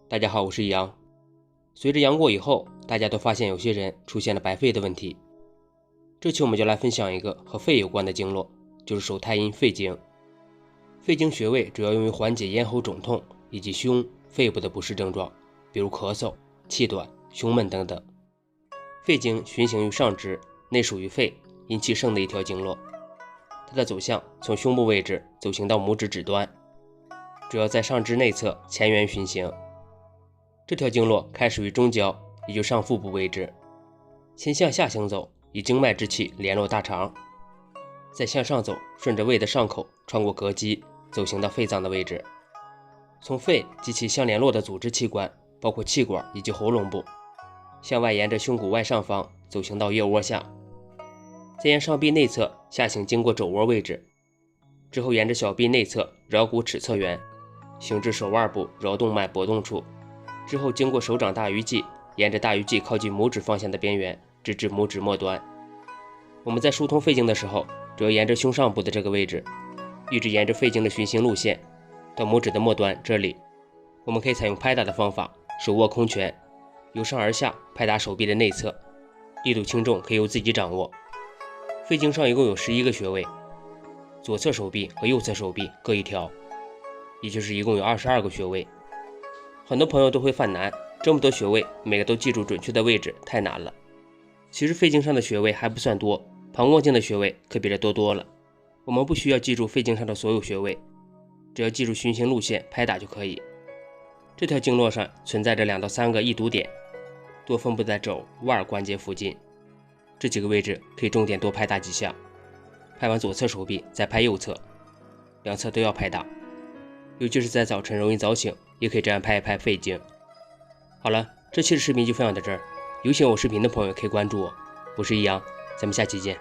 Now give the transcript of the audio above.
大家好，我是易阳。随着阳过以后，大家都发现有些人出现了白肺的问题。这期我们就来分享一个和肺有关的经络，就是手太阴肺经。肺经穴位主要用于缓解咽喉肿痛以及胸、肺部的不适症状，比如咳嗽、气短、胸闷等等。肺经循行于上肢，内属于肺、阴气盛的一条经络。它的走向从胸部位置走行到拇指指端，主要在上肢内侧前缘循行。这条经络开始于中焦，也就上腹部位置，先向下行走，以经脉之气联络大肠，再向上走，顺着胃的上口，穿过膈肌，走行到肺脏的位置。从肺及其相联络的组织器官，包括气管以及喉咙部，向外沿着胸骨外上方走行到腋窝下，再沿上臂内侧下行经过肘窝位置，之后沿着小臂内侧桡骨尺侧缘，行至手腕部桡动脉搏动处，之后经过手掌大鱼际，沿着大鱼际靠近拇指方向的边缘，直至拇指末端。我们在疏通肺经的时候，主要沿着胸上部的这个位置，一直沿着肺经的循行路线到拇指的末端这里。我们可以采用拍打的方法，手握空拳，由上而下拍打手臂的内侧，力度轻重可以由自己掌握。肺经上一共有11个穴位，左侧手臂和右侧手臂各一条，也就是一共有22个穴位。很多朋友都会犯难，这么多穴位每个都记住准确的位置太难了。其实肺经上的穴位还不算多，膀胱经的穴位可比这多了。我们不需要记住肺经上的所有穴位，只要记住循行路线拍打就可以。这条经络上存在着2到3个易堵点，多分布在肘、腕关节附近，这几个位置可以重点多拍打几下。拍完左侧手臂再拍右侧，两侧都要拍打，尤其是在早晨容易早醒，也可以这样拍一拍肺经。好了，这期的视频就分享到这儿，有喜欢我视频的朋友可以关注我，我是易阳，咱们下期见。